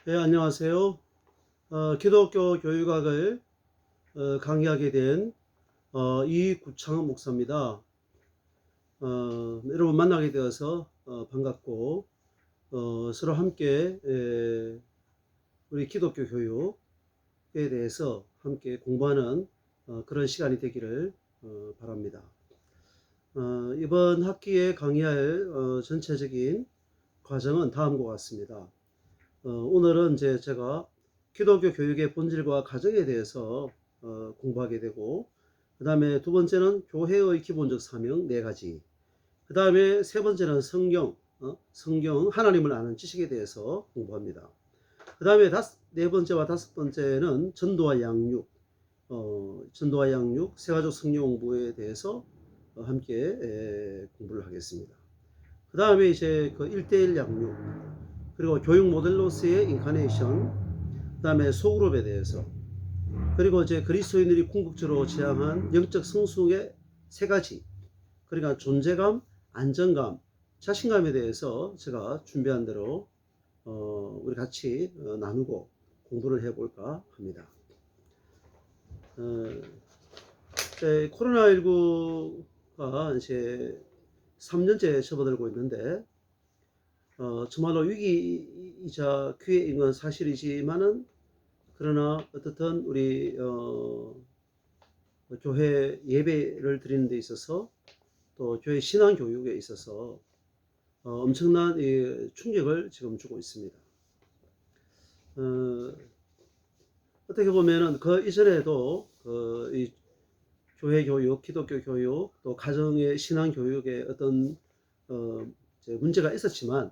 네, 안녕하세요. 기독교 교육학을 강의하게 된 이구창 목사입니다. 여러분 만나게 되어서 반갑고 서로 함께 우리 기독교 교육에 대해서 함께 공부하는 그런 시간이 되기를 바랍니다. 이번 학기에 강의할 전체적인 과정은 다음과 같습니다. 오늘은 이제 제가 기독교 교육의 본질과 가정에 대해서 공부하게 되고, 그 다음에 두 번째는 교회의 기본적 사명 네 가지, 그 다음에 세 번째는 성경 하나님을 아는 지식에 대해서 공부합니다. 그 다음에 네 번째와 다섯 번째는 전도와 양육, 세가족 성령 공부에 대해서 함께 공부를 하겠습니다. 그 다음에 이제 그 1대1 양육, 그리고 교육 모델로서의 인카네이션, 그 다음에 소그룹에 대해서, 그리고 이제 그리스도인들이 궁극적으로 지향한 영적 성숙의 세 가지, 그러니까 존재감, 안정감, 자신감에 대해서 제가 준비한 대로 우리 같이 나누고 공부를 해볼까 합니다. 코로나19가 이제 3년째 접어들고 있는데 정말로 위기이자 기회인 건 사실이지만은, 그러나 어떻든 우리 교회 예배를 드리는 데 있어서, 또 교회 신앙 교육에 있어서 엄청난 충격을 지금 주고 있습니다. 어떻게 보면은 그 이전에도 이 교회 교육, 기독교 교육, 또 가정의 신앙 교육에 어떤 문제가 있었지만,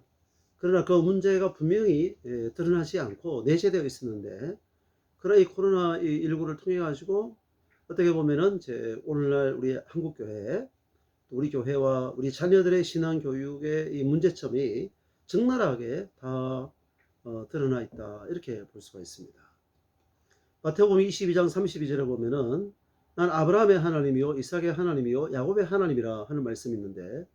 그러나 그 문제가 분명히 드러나지 않고 내재되어 있었는데, 그러나 이 코로나19를 통해 가지고 어떻게 보면은 이제 오늘날 우리 한국 교회, 우리 교회와 우리 자녀들의 신앙 교육의 이 문제점이 적나라하게 다 드러나 있다, 이렇게 볼 수가 있습니다. 마태복음 22장 32절에 보면은 난 아브라함의 하나님이요 이삭의 하나님이요 야곱의 하나님이라 하는 말씀이 있는데,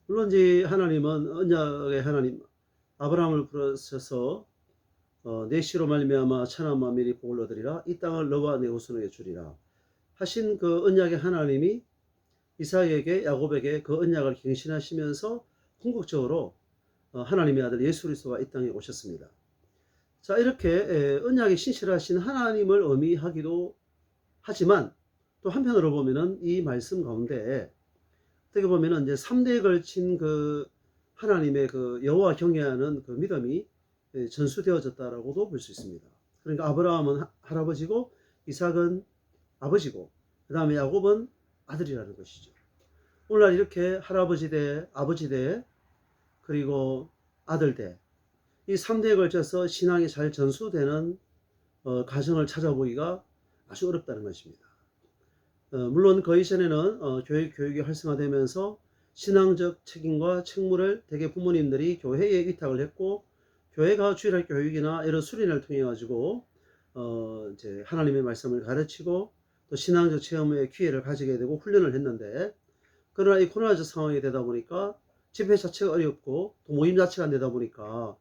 물론 이제 하나님은 언약의 하나님, 아브라함을 부르셔서 내 씨로 말미암아 천하 만민이 복을 얻으리라, 이 땅을 너와 내 후손에게 주리라 하신 그 언약의 하나님이 이삭에게, 야곱에게 그 언약을 갱신하시면서 궁극적으로 하나님의 아들 예수 그리스도가 이 땅에 오셨습니다. 자, 이렇게 언약이 신실하신 하나님을 의미하기도 하지만, 또 한편으로 보면은 이 말씀 가운데 어떻게 보면은 이제 3대에 걸친 그 하나님의 그 여호와 경외하는 그 믿음이 전수되어졌다라고도 볼 수 있습니다. 그러니까 아브라함은 할아버지고, 이삭은 아버지고, 그 다음에 야곱은 아들이라는 것이죠. 오늘날 이렇게 할아버지 대, 아버지 대, 그리고 아들 대, 이 3대에 걸쳐서 신앙이 잘 전수되는 가정을 찾아보기가 아주 어렵다는 것입니다. 물론 그 이전에는 교육이 활성화되면서 신앙적 책임과 책무를 대개 부모님들이 교회에 위탁을 했고, 교회가 주일학 교육이나 여러 수련회를 통해 가지고 이제 하나님의 말씀을 가르치고, 또 신앙적 체험의 기회를 가지게 되고 훈련을 했는데, 그러나 이 코로나적 상황이 되다 보니까 집회 자체가 어렵고, 또 모임 자체가 안 되다 보니까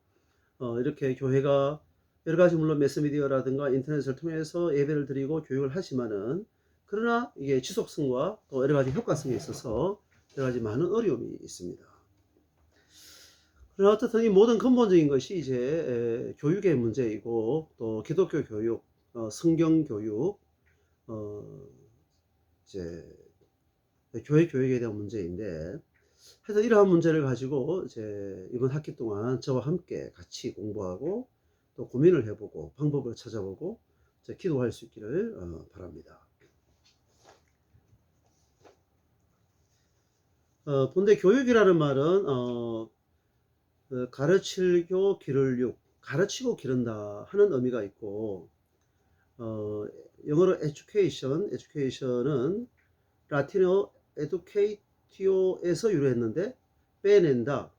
이렇게 교회가 여러 가지 물론 매스미디어라든가 인터넷을 통해서 예배를 드리고 교육을 하지만은, 그러나 이게 지속성과 또 여러 가지 효과성에 있어서 여러 가지 많은 어려움이 있습니다. 그러나 어떻든 이 모든 근본적인 것이 이제 교육의 문제이고, 또 기독교 교육, 성경 교육, 이제 교회 교육에 대한 문제인데, 하여튼 이러한 문제를 가지고 이제 이번 학기 동안 저와 함께 같이 공부하고 또 고민을 해보고 방법을 찾아보고 기도할 수 있기를 바랍니다. 본래 교육이라는 말은 가르치고 기를육, 가르치고 기른다 하는 의미가 있고, 영어로 education은 라틴어 educatio에서 유래했는데 빼낸다,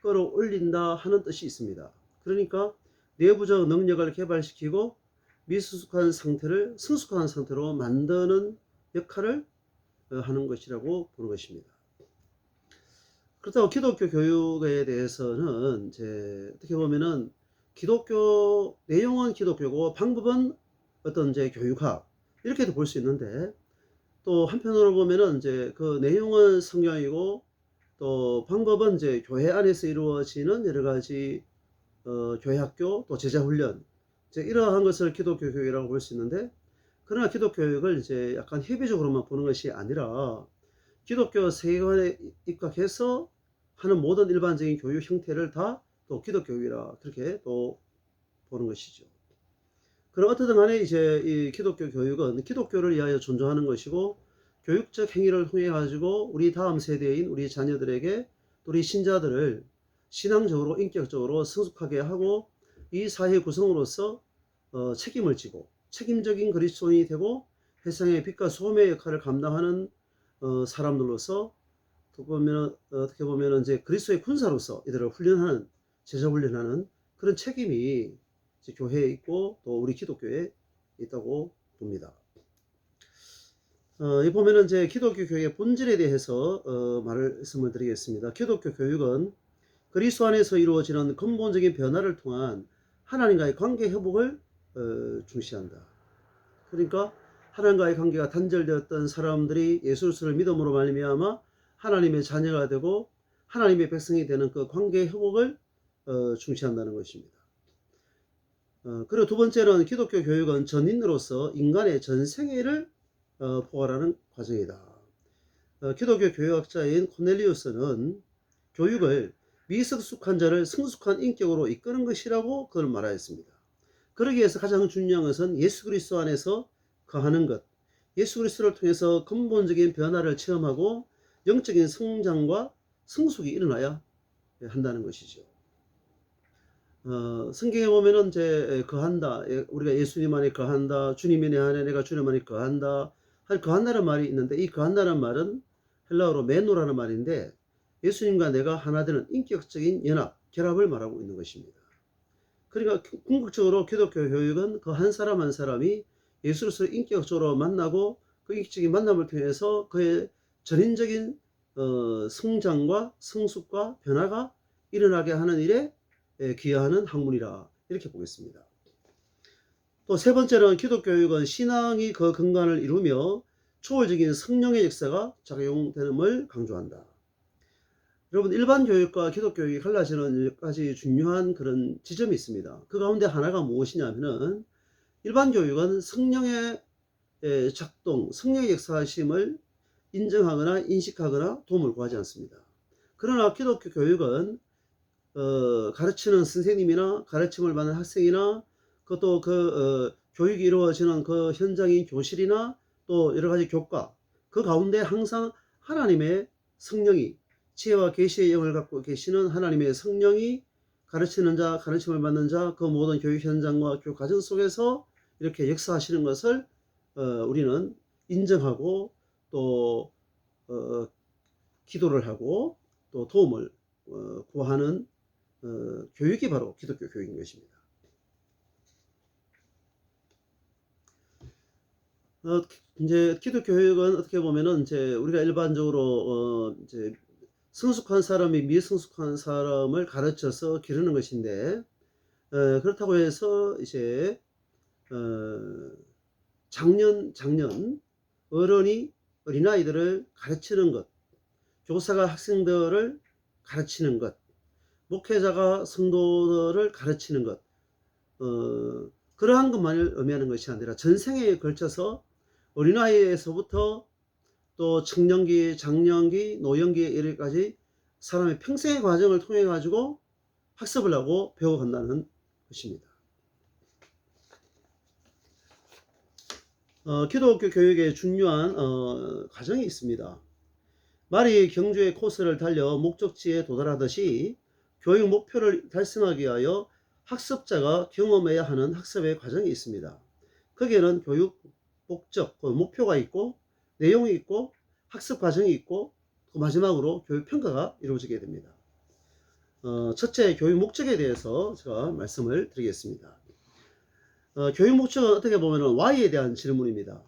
끌어올린다 하는 뜻이 있습니다. 그러니까 내부적 능력을 개발시키고 미숙한 상태를 성숙한 상태로 만드는 역할을 하는 것이라고 보는 것입니다. 그렇다고 기독교 교육에 대해서는 이제 어떻게 보면은 기독교 내용은 기독교고 방법은 어떤 이제 교육학 이렇게도 볼 수 있는데, 또 한편으로 보면은 이제 그 내용은 성경이고 또 방법은 이제 교회 안에서 이루어지는 여러 가지 교회 학교 또 제자 훈련, 이제 이러한 것을 기독교 교육이라고 볼 수 있는데, 그러나 기독교 교육을 이제 약간 협의적으로만 보는 것이 아니라 기독교 세계관에 입각해서 하는 모든 일반적인 교육 형태를 다 또 기독교 교육이라 그렇게 또 보는 것이죠. 그럼 어떻든 간에 이제 이 기독교 교육은 기독교를 위하여 존중하는 것이고, 교육적 행위를 통해 가지고 우리 다음 세대인 우리 자녀들에게, 우리 신자들을 신앙적으로 인격적으로 성숙하게 하고 이 사회 구성으로서 책임을 지고 책임적인 그리스도인이 되고 세상의 빛과 소금의 역할을 감당하는 사람들로서, 또 보면 어떻게 보면 이제 그리스도의 군사로서 이들을 훈련하는, 제자 훈련하는 그런 책임이 교회에 있고 또 우리 기독교에 있다고 봅니다. 이 보면은 이제 기독교 교육의 본질에 대해서 말씀을 드리겠습니다. 기독교 교육은 그리스도 안에서 이루어지는 근본적인 변화를 통한 하나님과의 관계 회복을 중시한다. 그러니까 하나님과의 관계가 단절되었던 사람들이 예수 그리스도를 믿음으로 말미암아 하나님의 자녀가 되고 하나님의 백성이 되는 그 관계 회복을 중시한다는 것입니다. 그리고 두 번째는 기독교 교육은 전인으로서 인간의 전생애를 포괄하는 과정이다. 기독교 교육학자인 코넬리우스는 교육을 미성숙한 자를 성숙한 인격으로 이끄는 것이라고 그걸 말하였습니다. 그러기 위해서 가장 중요한 것은 예수 그리스도 안에서 거하는 것, 예수 그리스도를 통해서 근본적인 변화를 체험하고 영적인 성장과 성숙이 일어나야 한다는 것이죠. 성경에 보면은 이제 거한다, 우리가 예수님 안에 거한다, 주님이 내 안에 내가 주님 안에 거한다, 거한다는 말이 있는데, 이 거한다는 말은 헬라어로 메노라는 말인데 예수님과 내가 하나 되는 인격적인 연합, 결합을 말하고 있는 것입니다. 그러니까 궁극적으로 기독교 교육은 그 한 사람 한 사람이 예수를 인격적으로 만나고 그 인격적인 만남을 통해서 그의 전인적인 성장과 성숙과 변화가 일어나게 하는 일에 기여하는 학문이라 이렇게 보겠습니다. 또 세 번째는 기독교 교육은 신앙이 그 근간을 이루며 초월적인 성령의 역사가 작용됨을 강조한다. 여러분, 일반 교육과 기독교 교육이 갈라지는 몇 가지 중요한 그런 지점이 있습니다. 그 가운데 하나가 무엇이냐면은, 일반 교육은 성령의 작동, 성령의 역사하심을 인정하거나 인식하거나 도움을 구하지 않습니다. 그러나 기독교 교육은 가르치는 선생님이나 가르침을 받는 학생이나 그것도 교육이 이루어지는 그 현장인 교실이나 또 여러 가지 교과, 그 가운데 항상 하나님의 성령이, 지혜와 계시의 영을 갖고 계시는 하나님의 성령이 가르치는 자, 가르침을 받는 자, 그 모든 교육 현장과 교육 과정 속에서 이렇게 역사하시는 것을 우리는 인정하고 또 기도를 하고 또 도움을 구하는 교육이 바로 기독교 교육인 것입니다. 이제 기독교 교육은 어떻게 보면은 이제 우리가 일반적으로 이제 성숙한 사람이 미성숙한 사람을 가르쳐서 기르는 것인데, 그렇다고 해서 이제 장년 어른이 어린아이들을 가르치는 것, 교사가 학생들을 가르치는 것, 목회자가 성도들을 가르치는 것, 그러한 것만을 의미하는 것이 아니라 전생에 걸쳐서 어린아이에서부터 또 청년기, 장년기, 노년기에 이르기까지 사람의 평생의 과정을 통해 가지고 학습을 하고 배워간다는 것입니다. 기독교 교육에 중요한 과정이 있습니다. 말이 경주의 코스를 달려 목적지에 도달하듯이 교육 목표를 달성하기 위하여 학습자가 경험해야 하는 학습의 과정이 있습니다. 거기에는 교육 목적, 목표가 있고 내용이 있고 학습 과정이 있고 마지막으로 교육 평가가 이루어지게 됩니다. 첫째, 교육 목적에 대해서 제가 말씀을 드리겠습니다. 교육 목적은 어떻게 보면 Y에 대한 질문입니다.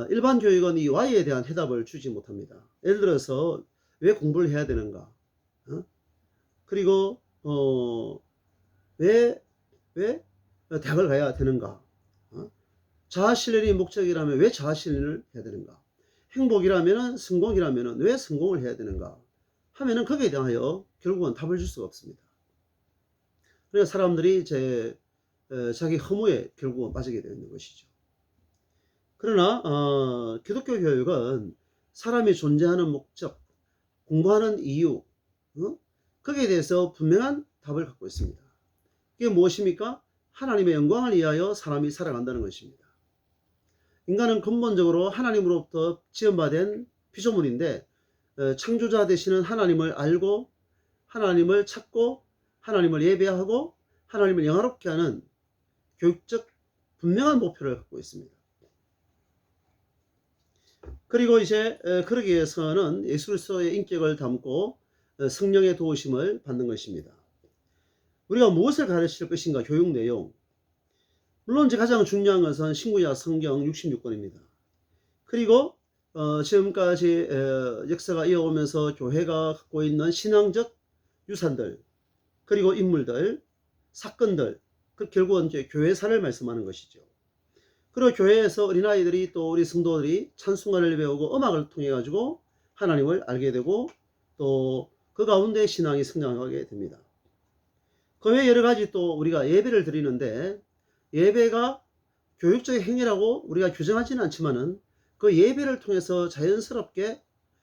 일반 교육은 이 Y에 대한 해답을 주지 못합니다. 예를 들어서 왜 공부를 해야 되는가? 그리고 왜 대학을 가야 되는가? 자아실현이 목적이라면 왜 자아실현을 해야 되는가? 행복이라면, 성공이라면 왜 성공을 해야 되는가? 하면은 거기에 대하여 결국은 답을 줄 수가 없습니다. 그러니까 사람들이 자기 허무에 결국은 빠지게 되는 것이죠. 그러나 기독교 교육은 사람이 존재하는 목적, 공부하는 이유, 거기에 대해서 분명한 답을 갖고 있습니다. 이게 무엇입니까? 하나님의 영광을 위하여 사람이 살아간다는 것입니다. 인간은 근본적으로 하나님으로부터 지음받은 피조물인데 창조자 되시는 하나님을 알고 하나님을 찾고 하나님을 예배하고 하나님을 영화롭게 하는 교육적 분명한 목표를 갖고 있습니다. 그리고 이제 그러기 위해서는 예수 그리스도의 인격을 담고 성령의 도우심을 받는 것입니다. 우리가 무엇을 가르칠 것인가? 교육 내용. 물론 이제 가장 중요한 것은 신구약 성경 66권입니다. 그리고 지금까지 역사가 이어오면서 교회가 갖고 있는 신앙적 유산들, 그리고 인물들, 사건들, 결국은 이제 교회사를 말씀하는 것이죠. 그리고 교회에서 어린아이들이 또 우리 성도들이 찬송가를 배우고 음악을 통해 가지고 하나님을 알게 되고 또 그 가운데 신앙이 성장하게 됩니다. 그 외에 여러 가지 또 우리가 예배를 드리는데 예배가 교육적 행위라고 우리가 규정하지는 않지만은 그 예배를 통해서 자연스럽게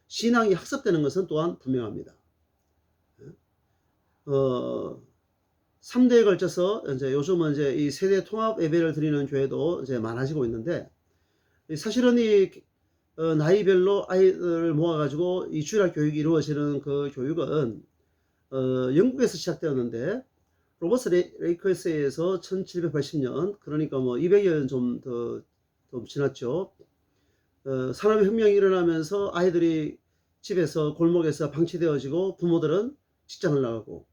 신앙이 학습되는 것은 또한 분명합니다. 3대에 걸쳐서 이제 요즘은 이제 이 세대 통합 예배를 드리는 교회도 이제 많아지고 있는데 사실은 이 나이별로 아이들을 모아가지고 이 주일학 교육이 이루어지는 그 교육은 영국에서 시작되었는데 로버트 레이커스에서 1780년 그러니까 뭐 200여 년 좀 지났죠. 산업혁명이 일어나면서 아이들이 집에서 골목에서 방치되어지고 부모들은 직장을 나가고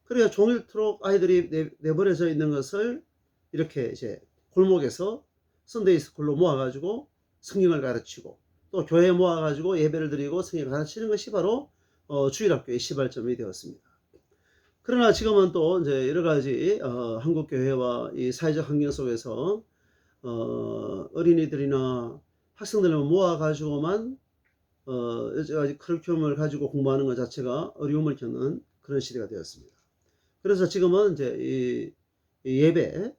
그래야 종일토록 아이들이 내버려져 있는 것을 이렇게 이제 골목에서 선데이 스쿨로 모아가지고 성경을 가르치고 또 교회에 모아가지고 예배를 드리고 성경을 가르치는 것이 바로 주일학교의 시발점이 되었습니다. 그러나 지금은 또 이제 여러 가지 한국 교회와 이 사회적 환경 속에서 어린이들이나 학생들을 모아가지고만 여러 가지 커리큘럼을 가지고 공부하는 것 자체가 어려움을 겪는 그런 시대가 되었습니다. 그래서 지금은 이제 이 예배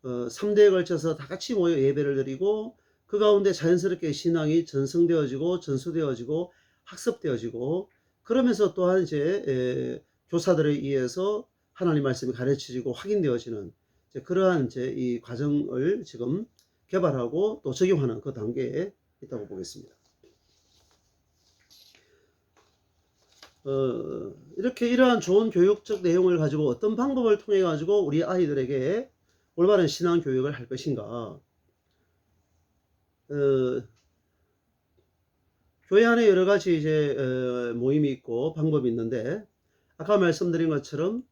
3대에 걸쳐서 다 같이 모여 예배를 드리고 그 가운데 자연스럽게 신앙이 전승되어지고 전수되어지고 학습되어지고 그러면서 또한 이제 교사들에 의해서 하나님 말씀이 가르쳐지고 확인되어지는 이제 그러한 이제 이 과정을 지금 개발하고 또 적용하는 그 단계에 있다고 보겠습니다. 이렇게 이러한 좋은 교육적 내용을 가지고 어떤 방법을 통해 가지고 우리 아이들에게 올바른 신앙 교육을 할 것인가? 교회 안에 여러 가지 이제 모임이 있고 방법이 있는데 아까 말씀드린 것처럼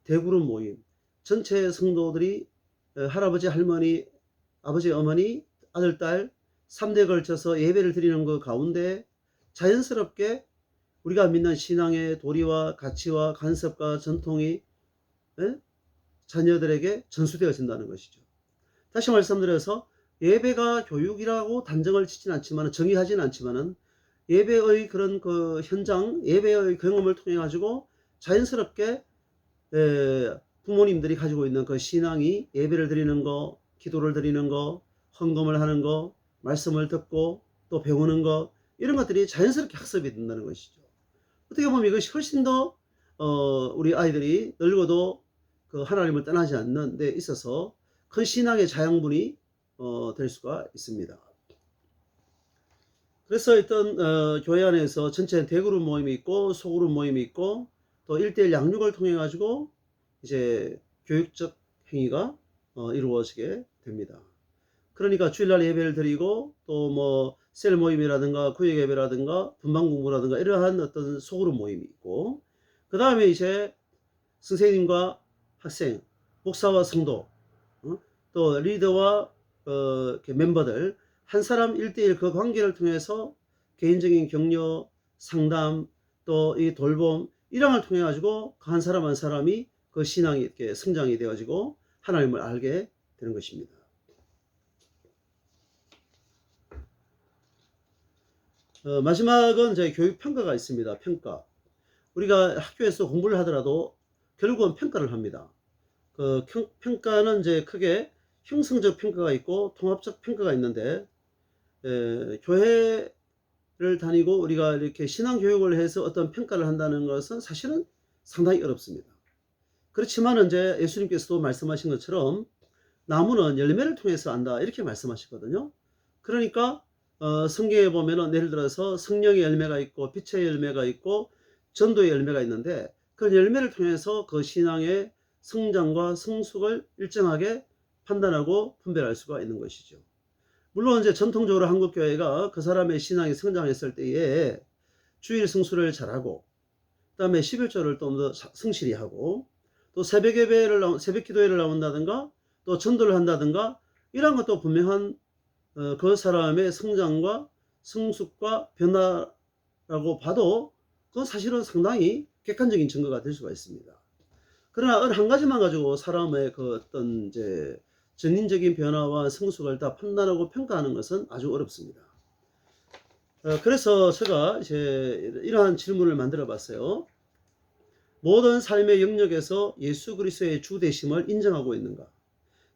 대그룹 모임, 전체 성도들이 할아버지, 할머니, 아버지, 어머니, 아들, 딸 3대에 걸쳐서 예배를 드리는 그 가운데 자연스럽게 우리가 믿는 신앙의 도리와 가치와 간섭과 전통이 자녀들에게 전수되어진다는 것이죠. 다시 말씀드려서 예배가 교육이라고 단정을 짓지는 않지만 정의하지는 않지만은 예배의 그런 그 현장, 예배의 경험을 통해 가지고 자연스럽게 부모님들이 가지고 있는 그 신앙이 예배를 드리는 거, 기도를 드리는 거, 헌금을 하는 거, 말씀을 듣고 또 배우는 거 이런 것들이 자연스럽게 학습이 된다는 것이죠. 어떻게 보면 이것이 훨씬 더 우리 아이들이 늙어도 그 하나님을 떠나지 않는 데 있어서 큰 신앙의 자양분이 될 수가 있습니다. 그래서 어떤 교회 안에서 전체 대그룹 모임이 있고 소그룹 모임이 있고 또 1:1 양육을 통해 가지고 이제 교육적 행위가 이루어지게 됩니다. 그러니까 주일날 예배를 드리고 또 뭐 셀 모임이라든가 구역 예배라든가 분방 공부라든가 이러한 어떤 소그룹 모임이 있고 그 다음에 이제 선생님과 학생, 목사와 성도, 또 리더와 멤버들 한 사람 1:1 그 관계를 통해서 개인적인 격려, 상담, 또 이 돌봄 이런 걸 통해 가지고 그 한 사람 한 사람이 그 신앙이 이렇게 성장이 되어지고 하나님을 알게 되는 것입니다. 마지막은 이제 교육 평가가 있습니다. 평가. 우리가 학교에서 공부를 하더라도 결국은 평가를 합니다. 그 평가는 이제 크게 형성적 평가가 있고 통합적 평가가 있는데, 교회를 다니고 우리가 이렇게 신앙 교육을 해서 어떤 평가를 한다는 것은 사실은 상당히 어렵습니다. 그렇지만 이제 예수님께서도 말씀하신 것처럼 나무는 열매를 통해서 안다 이렇게 말씀하시거든요. 그러니까 성경에 보면은 예를 들어서 성령의 열매가 있고 빛의 열매가 있고 전도의 열매가 있는데, 그 열매를 통해서 그 신앙의 성장과 성숙을 일정하게 판단하고 분별할 수가 있는 것이죠. 물론 이제 전통적으로 한국 교회가 그 사람의 신앙이 성장했을 때에 주일 성수를 잘하고, 그다음에 11조를 좀 더 성실히 하고, 또 새벽 예배를 새벽 기도회를 나온다든가 또 전도를 한다든가 이런 것도 분명한 그 사람의 성장과 성숙과 변화라고 봐도 그건 사실은 상당히 객관적인 증거가 될 수가 있습니다. 그러나 한 가지만 가지고 사람의 그 어떤 이제 전인적인 변화와 성숙을 다 판단하고 평가하는 것은 아주 어렵습니다. 그래서 제가 이제 이러한 질문을 만들어 봤어요. 모든 삶의 영역에서 예수 그리스도의 주 되심을 인정하고 있는가?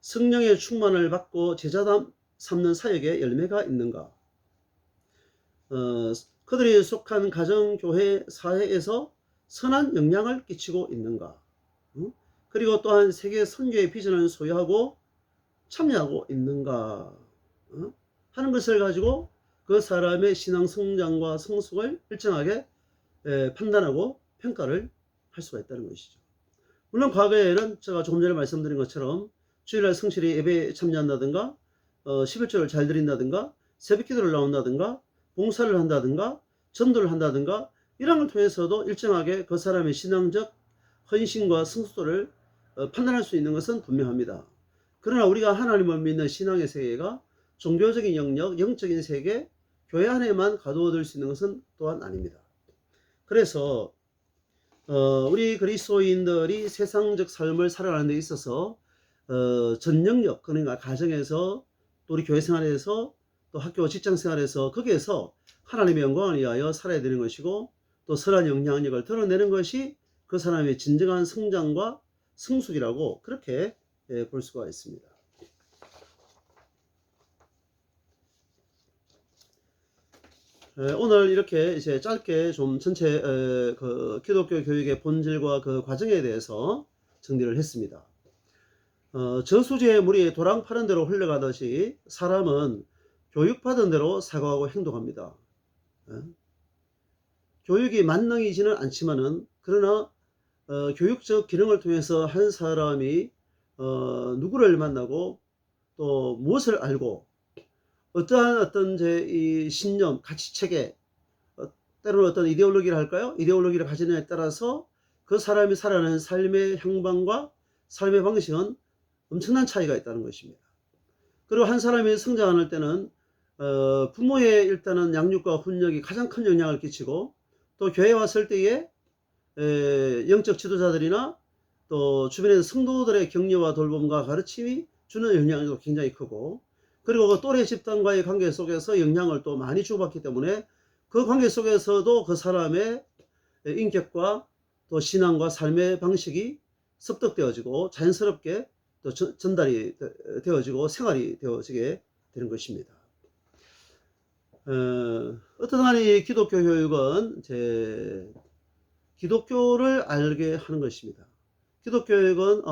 성령의 충만을 받고 제자 삼는 사역에 열매가 있는가? 그들이 속한 가정, 교회, 사회에서 선한 영향을 끼치고 있는가? 그리고 또한 세계 선교의 비전을 소유하고 참여하고 있는가? 하는 것을 가지고 그 사람의 신앙 성장과 성숙을 일정하게 판단하고 평가를 할 수가 있다는 것이죠. 물론 과거에는 제가 조금 전에 말씀드린 것처럼 주일날 성실히 예배에 참여한다든가 11조를 잘 드린다든가 새벽 기도를 나온다든가 봉사를 한다든가 전도를 한다든가 이런 걸 통해서도 일정하게 그 사람의 신앙적 헌신과 성숙도를 판단할 수 있는 것은 분명합니다. 그러나 우리가 하나님을 믿는 신앙의 세계가 종교적인 영역, 영적인 세계, 교회 안에만 가두어둘 수 있는 것은 또한 아닙니다. 그래서 우리 그리스도인들이 세상적 삶을 살아가는 데 있어서 전 영역, 그러니까 가정에서 또 우리 교회 생활에서 또 학교 직장 생활에서 거기에서 하나님의 영광을 위하여 살아야 되는 것이고, 또 선한 영향력을 드러내는 것이 그 사람의 진정한 성장과 성숙이라고 그렇게 볼 수가 있습니다. 오늘 이렇게 이제 짧게 좀 전체 그 기독교 교육의 본질과 그 과정에 대해서 정리를 했습니다. 저수지의 물이 도랑 파는 대로 흘러가듯이 사람은 교육받은 대로 사고하고 행동합니다. 교육이 만능이지는 않지만은 그러나 교육적 기능을 통해서 한 사람이 누구를 만나고 또 무엇을 알고 어떠한 어떤 이 신념, 가치체계, 때로는 어떤 이데올로기를 할까요? 이데올로기를 가지느냐에 따라서 그 사람이 살아가는 삶의 향방과 삶의 방식은 엄청난 차이가 있다는 것입니다. 그리고 한 사람이 성장할 때는 부모의 일단은 양육과 훈육이 가장 큰 영향을 끼치고, 또 교회에 왔을 때에 영적 지도자들이나 또 주변의 성도들의 격려와 돌봄과 가르침이 주는 영향도 굉장히 크고, 그리고 그 또래 집단과의 관계 속에서 영향을 또 많이 주고받기 때문에 그 관계 속에서도 그 사람의 인격과 또 신앙과 삶의 방식이 습득되어지고 자연스럽게 또 전달이 되어지고 생활이 되어지게 되는 것입니다. 어떠한 이 기독교 교육은 기독교를 알게 하는 것입니다. 기독교 교육은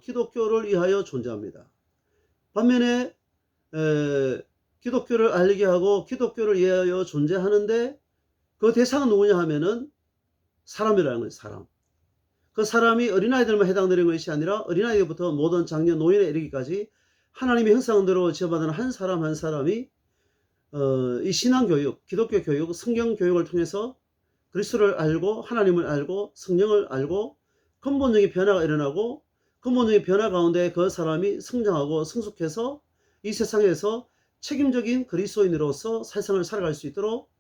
기독교를 위하여 존재합니다. 반면에 기독교를 알게 하고 기독교를 위하여 존재하는데 그 대상은 누구냐 하면은 사람이라는 거예요. 사람. 그 사람이 어린아이들만 해당되는 것이 아니라 어린아이부터 모든 장년 노인에 이르기까지 하나님의 형상대로 지어받은 한 사람 한 사람이 이 신앙교육, 기독교 교육, 성경 교육을 통해서 그리스도를 알고 하나님을 알고 성령을 알고 근본적인 변화가 일어나고, 근본적인 변화 가운데 그 사람이 성장하고 성숙해서 이 세상에서 책임적인 그리스도인으로서 세상을 살아갈 수 있도록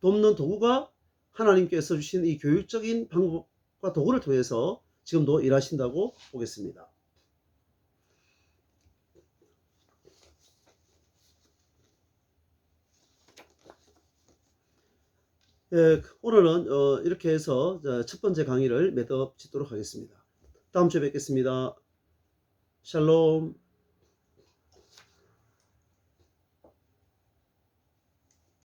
돕는 도구가 하나님께서 주신 이 교육적인 방법과 도구를 통해서 지금도 일하신다고 보겠습니다. 예, 오늘은 이렇게 해서 첫 번째 강의를 맺어 짓도록 하겠습니다. 다음 주에 뵙겠습니다. 샬롬.